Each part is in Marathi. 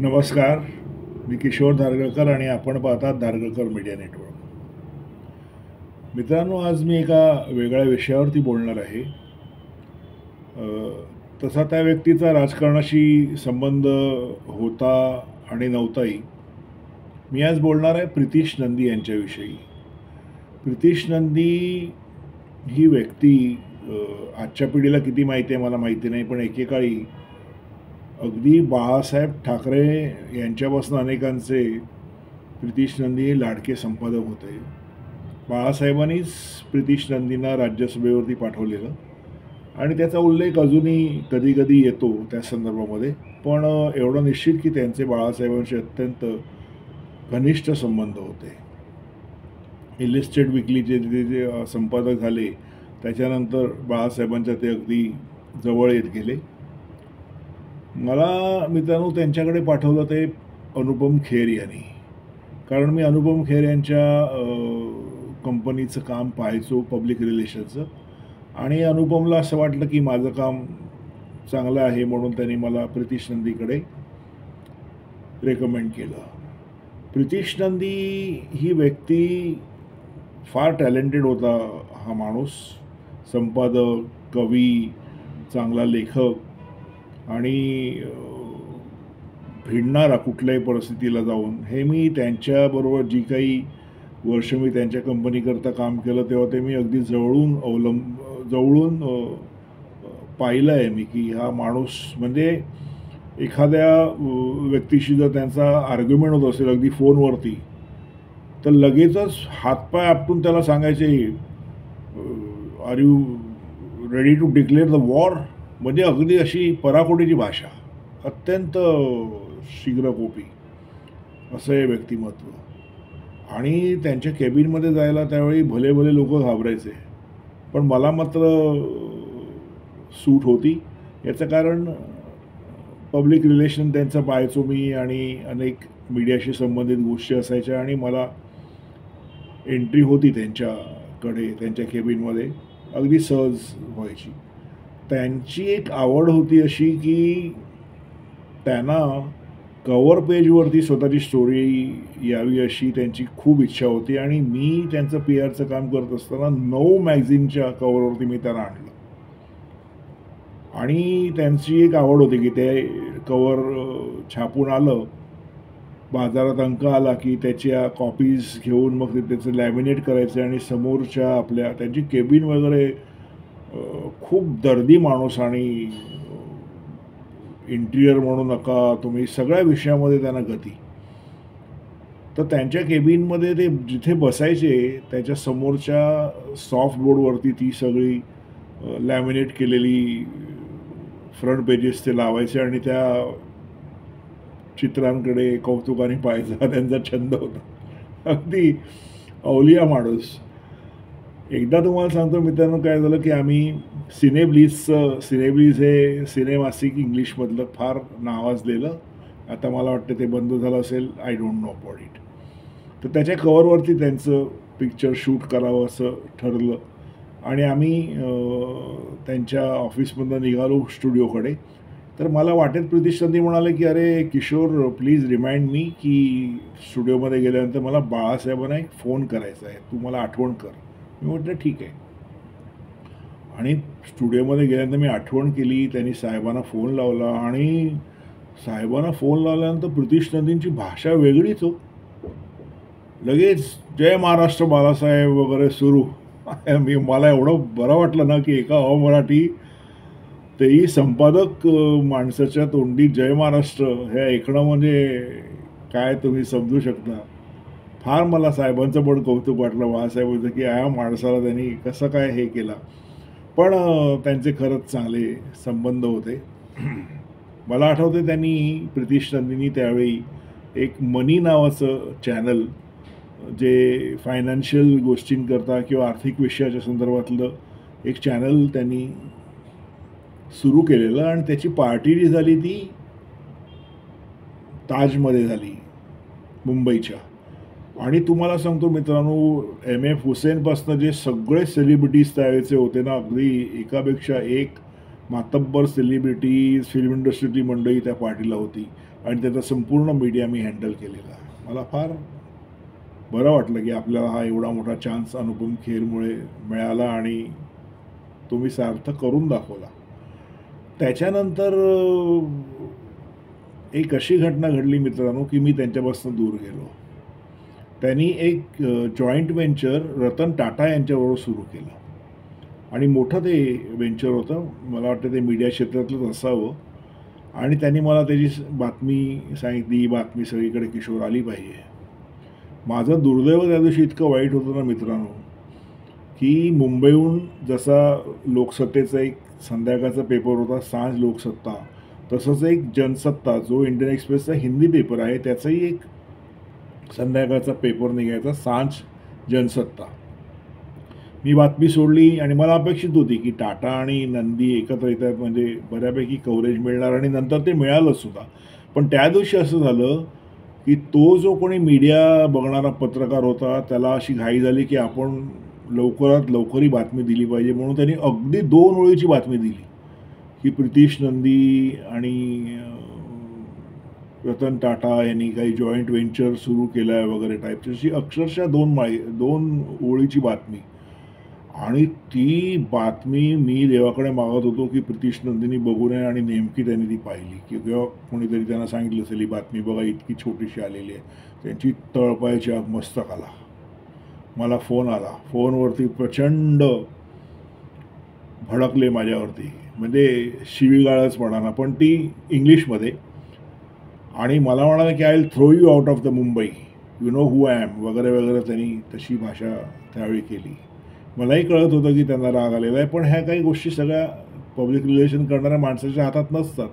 नमस्कार. मी किशोर धारगळकर आणि आपण पाहतात धारगळकर मीडिया नेटवर्क. मित्रांनो, आज मी एका वेगळ्या विषयावरती बोलणार आहे. तसा त्या व्यक्तीचा राजकारणाशी संबंध होता आणि नव्हताही. मी आज बोलणार आहे प्रितीश नंदी यांच्याविषयी. प्रितीश नंदी ही व्यक्ती आजच्या पिढीला किती माहिती आहे मला माहिती नाही, पण एकेकाळी अगदी बाळासाहेब ठाकरे यांच्यापासून अनेकांचे प्रितीश नंदी हे लाडके संपादक होते. बाळासाहेबांनीच प्रितीश नंदींना राज्यसभेवरती पाठवलेलं आणि त्याचा उल्लेख अजूनही कधी कधी येतो त्या संदर्भामध्ये. पण एवढं निश्चित की त्यांचे बाळासाहेबांशी अत्यंत घनिष्ठ संबंध होते. इलिस्टेड विकलीचे जे संपादक झाले त्याच्यानंतर बाळासाहेबांच्या ते अगदी जवळ येत गेले. मला मित्रांनो त्यांच्याकडे पाठवलं ते अनुपम खेर यांनी, कारण मी अनुपम खेर यांच्या कंपनीचं काम पाहायचो, पब्लिक रिलेशनचं, आणि अनुपमला असं वाटलं की माझं काम चांगलं आहे म्हणून त्यांनी मला प्रितीश नंदीकडे रेकमेंड केलं. प्रितीश नंदी ही व्यक्ती फार टॅलेंटेड होता. हा माणूस संपादक, कवी, चांगला लेखक आणि भिडणारा कुठल्याही परिस्थितीला जाऊन. हे मी त्यांच्याबरोबर जी काही वर्ष मी त्यांच्या कंपनीकरता काम केलं तेव्हा ते मी अगदी जवळून पाहिलं आहे मी की हा माणूस म्हणजे एखाद्या व्यक्तीशी जर त्यांचा आर्ग्युमेंट होत असेल अगदी फोनवरती तर लगेचच हातपाय आपटून त्याला सांगायचे, are you ready to declare the war. म्हणजे अगदी अशी पराकोटीची भाषा, अत्यंत शीघ्रकोपी असं हे व्यक्तिमत्व. आणि त्यांच्या केबिनमध्ये जायला त्यावेळी भले भले लोक घाबरायचे, पण मला मात्र सूट होती. याचं कारण पब्लिक रिलेशन त्यांचं पाहायचो मी आणि अनेक मीडियाशी संबंधित गोष्टी असायच्या आणि मला एंट्री होती त्यांच्याकडे, त्यांच्या केबिनमध्ये अगदी सहज व्हायची. त्यांची एक आवड होती अशी की त्यांना कवर पेजवरती स्वतःची स्टोरी यावी अशी त्यांची खूप इच्छा होती. आणि मी त्यांचं PR चं काम करत असताना 9 मॅगझिनच्या कवरवरती मी त्यांना आणलं. आणि त्यांची एक आवड होती की ते कवर छापून आलं, बाजारात अंक आला की त्याच्या कॉपीज घेऊन मग ते त्याचं लॅमिनेट करायचे आणि समोरच्या आपल्या त्यांची केबिन वगैरे खूप दर्दी माणूस आणि इंटिरियर म्हणू नका तुम्ही, सगळ्या विषयामध्ये त्यांना गती. तर त्यांच्या केबिनमध्ये ते जिथे बसायचे त्याच्या समोरच्या सॉफ्ट बोर्डवरती ती सगळी लॅमिनेट केलेली फ्रंट पेजेस ते लावायचे आणि त्या चित्रांकडे कौतुकाने पाहायचा त्यांचा छंद होता. अगदी अवलिया माणूस. एकदा तुम्हाला सांगतो मित्रांनो काय झालं की आम्ही सिनेब्लीज हे सिनेमासिक इंग्लिशमधलं फार नावाजलेलं, आता मला वाटतं ते बंद झालं असेल, I don't know about it. तर त्याच्या कवरवरती त्यांचं पिक्चर शूट करावं असं ठरलं आणि आम्ही त्यांच्या ऑफिसमधून निघालो स्टुडिओकडे. तर मला वाटेत प्रितीश नंदी म्हणाले की अरे किशोर, प्लीज रिमाइंड मी की स्टुडिओमध्ये गेल्यानंतर मला बाळासाहेबांना एक फोन करायचा आहे, तू मला आठवण कर. मी म्हटलं ठीक आहे. आणि स्टुडिओमध्ये गेल्यानंतर मी आठवण केली, त्यांनी साहेबांना फोन लावला आणि साहेबांना फोन लावल्यानंतर प्रितीश नंदींची भाषा वेगळीच हो. लगेच जय महाराष्ट्र बाळासाहेब वगैरे सुरू. मला एवढं बरं वाटलं ना की एका अमराठी तेही संपादक माणसाच्या तोंडी जय महाराष्ट्र हे ऐकणं म्हणजे काय तुम्ही समजू शकता. फार मला साहेबांचं पण कौतुक वाटलं बाळासाहेबांचं की या माणसाला त्यांनी कसं काय हे केलं. पण त्यांचे खरंच चांगले संबंध होते. मला आठवते त्यांनी प्रितीश नंदींनी त्यावेळी एक मनी नावाचं चॅनल, जे फायनान्शियल गोष्टींकरता किंवा आर्थिक विषयाच्या संदर्भातलं एक चॅनल त्यांनी सुरू केलेलं आणि त्याची पार्टी जी झाली ती ताजमध्ये झाली मुंबईच्या. आणि तुम्हाला सांगतो मित्रांनो, MF हुसेनपासून जे सगळे सेलिब्रिटीज त्यावेळेचे होते ना, अगदी एकापेक्षा एक मातब्बर सेलिब्रिटीज, फिल्म इंडस्ट्रीतली मंडळी त्या पार्टीला होती. आणि त्याचा संपूर्ण मीडिया मी हँडल केलेला. मला फार बरं वाटलं की आपल्याला हा एवढा मोठा चान्स अनुपम खेरमुळे मिळाला आणि तो मी सार्थक करून दाखवला. त्याच्यानंतर एक अशी घटना घडली मित्रांनो की मी त्यांच्यापासून दूर गेलो. त्यांनी एक जॉईंट व्हेंचर रतन टाटा यांच्याबरोबर सुरू केलं आणि मोठं ते व्हेंचर होतं. मला वाटतं ते मीडिया क्षेत्रातलंच असावं आणि त्यांनी मला त्याची बातमी सांगितली. ही बातमी सगळीकडे किशोर आली पाहिजे. माझं दुर्दैव त्या दिवशी इतकं वाईट होतं ना मित्रांनो की मुंबईहून जसा लोकसत्तेचा एक संध्याकाळचा पेपर होता सांज लोकसत्ता, तसंच एक जनसत्ता जो इंडियन एक्सप्रेसचा हिंदी पेपर आहे त्याचाही एक संध्याकाळचा पेपर निघायचा सांज जनसत्ता. मी बातमी सोडली आणि मला अपेक्षित होती की टाटा आणि नंदी एकत्र येतात म्हणजे बऱ्यापैकी कव्हरेज मिळणार आणि नंतर ते मिळालंच सुद्धा. पण त्या दिवशी असं झालं की तो जो कोणी मीडिया बघणारा पत्रकार होता त्याला अशी घाई झाली की आपण लवकरात लवकर ही बातमी दिली पाहिजे म्हणून त्यांनी अगदी 2 ओळीची बातमी दिली की प्रितीश नंदी आणि रतन टाटा यांनी काही जॉईंट व्हेंचर सुरू केलं आहे वगैरे टाईपची अशी अक्षरशः 2 ओळीची बातमी. आणि ती बातमी मी देवाकडे मागत होतो की प्रितीश नंदीनी बघू नये आणि नेमकी त्यांनी ती पाहिली की किंवा कोणीतरी त्यांना सांगितलं असेल ही बातमी बघा इतकी छोटीशी आलेली आहे. त्यांची तळपायाची आग मस्तकाला. मला फोन आला. फोनवरती प्रचंड भडकले माझ्यावरती म्हणजे शिवीगाळच म्हणा पण ती इंग्लिशमध्ये. आणि मला म्हणाले की I will throw you out of the Mumbai, you know who I am वगैरे वगैरे. त्यांनी तशी भाषा त्यावेळी केली. मलाही कळत होतं की त्यांना राग आलेला आहे पण ह्या काही गोष्टी सगळ्या पब्लिक रिलेशन करणाऱ्या माणसाच्या हातात नसतात.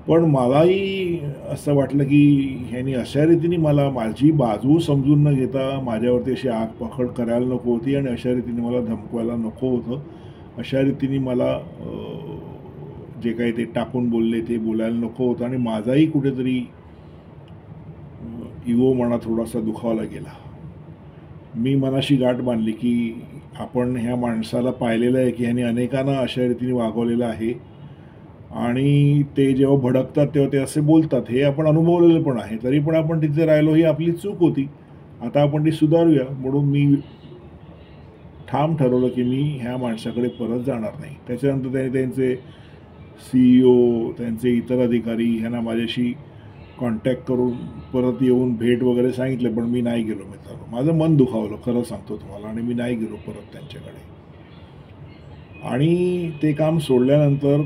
पण मलाही असं वाटलं की ह्यांनी अशा रीतीने मला माझी बाजू समजून न घेता माझ्यावरती अशी आग पकड करायला नको होती आणि अशा रीतीने मला धमकवायला नको होतं. अशा रीतीने मला जे काही ते टाकून बोलले ते बोलायला नको होतं आणि माझाही कुठेतरी इगो म्हणा थोडासा दुखावला गेला. मी मनाशी गाठ बांधली की आपण ह्या माणसाला पाहिलेलं आहे की ह्याने अनेकांना अशा रीतीने वागवलेलं आहे आणि ते जेव्हा भडकतात तेव्हा ते असे बोलतात हे आपण अनुभवलेलं पण आहे. तरी पण आपण तिथे राहिलो ही आपली चूक होती. आता आपण ती सुधारूया म्हणून मी ठाम ठरवलं की मी ह्या माणसाकडे परत जाणार नाही. त्याच्यानंतर त्यांनी त्यांचे CEO त्यांचे इतर अधिकारी ह्यांना माझ्याशी कॉन्टॅक्ट करून परत येऊन भेट वगैरे सांगितलं पण मी नाही गेलो मित्रांनो. माझं मन दुखावलं खरं सांगतो तुम्हाला आणि मी नाही गेलो परत त्यांच्याकडे. आणि ते काम सोडल्यानंतर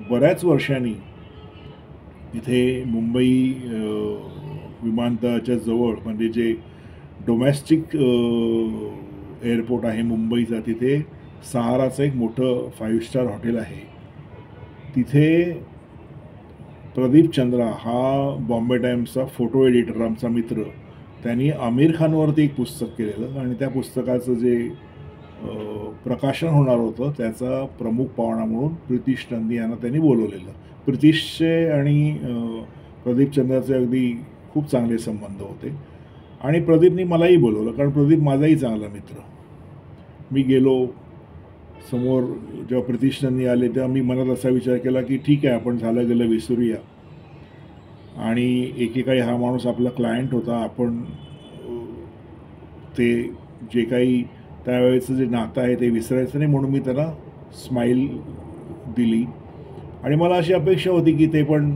बऱ्याच वर्षांनी इथे मुंबई विमानतळाच्या जवळ म्हणजे जे डोमेस्टिक एअरपोर्ट आहे मुंबईचा तिथे सहाराचं एक मोठं 5 स्टार हॉटेल आहे. तिथे प्रदीप चंद्रा हा बॉम्बे टाइम्सचा फोटो एडिटर आमचा मित्र त्यांनी आमिर खानवरती एक पुस्तक केलेलं आणि त्या पुस्तकाचं जे प्रकाशन होणार होतं त्याचा प्रमुख पाहुणा म्हणून प्रितीश नंदी यांना त्यांनी बोलवलेलं. प्रितीशचे आणि प्रदीप चंद्राचे अगदी खूप चांगले संबंध होते आणि प्रदीपनी मलाही बोलवलं कारण प्रदीप माझाही चांगला मित्र. मी गेलो. समोर जेव्हा प्रितीश नंदी आले तेव्हा मी मनात असा विचार केला की ठीक आहे आपण झालं गेलं विसरूया आणि एकेकाळी हा माणूस आपला क्लायंट होता. आपण ते जे काही त्यावेळेचं जे नातं आहे ते विसरायचं नाही म्हणून मी त्याला स्माईल दिली आणि मला अशी अपेक्षा होती की ते पण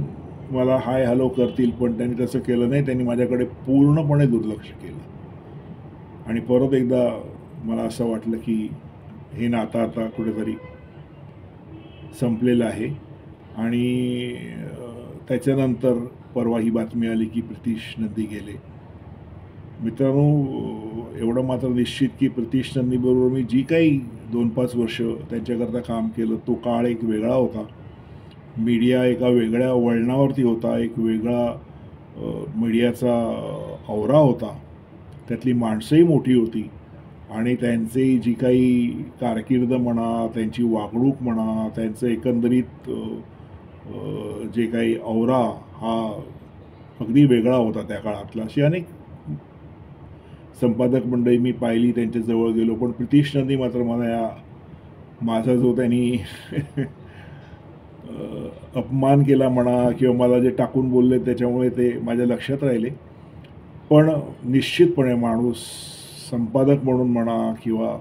मला हाय हॅलो करतील पण त्यांनी तसं केलं नाही. त्यांनी माझ्याकडे पूर्णपणे दुर्लक्ष केलं आणि परत एकदा मला असं वाटलं की हे नातं आता कुठेतरी संपलेलं आहे. आणि त्याच्यानंतर परवा ही बातमी आली की प्रितीश नंदी गेले. मित्रांनो एवढं मात्र निश्चित की प्रितीश नंदीबरोबर मी जी काही 2-5 वर्ष त्यांच्याकरता काम केलं तो काळ एक वेगळा होता. मीडिया एका वेगळ्या वळणावरती होता. एक वेगळा मीडियाचा औरा होता. त्यातली माणसंही मोठी होती आणि त्यांची जी काही कारकीर्द म्हणा त्यांची वागणूक म्हणा त्यांचं एकंदरीत जे काही औरा हा अगदी वेगळा होता त्या काळातला. अशी अनेक संपादक मंडळी मी पाहिली त्यांच्याजवळ गेलो पण प्रितीश नंदी मात्र मला माझा जो त्यांनी अपमान केला म्हणा किंवा मला जे टाकून बोलले त्याच्यामुळे ते माझ्या लक्षात राहिले. पण निश्चितपणे माणूस संपादक म्हणून म्हणा किंवा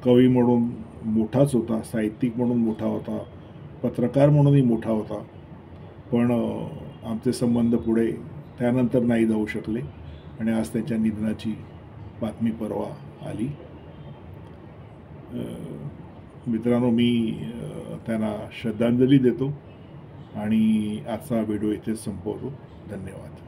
कवी म्हणून मोठाच होता, साहित्यिक म्हणून मोठा होता, पत्रकार म्हणूनही मोठा होता. पण आमचे संबंध पुढे त्यानंतर नाही जाऊ शकले आणि आज त्यांच्या निधनाची बातमी परवा आली. मित्रांनो, मी त्यांना श्रद्धांजली देतो आणि आजचा व्हिडिओ इथेच संपवतो. धन्यवाद.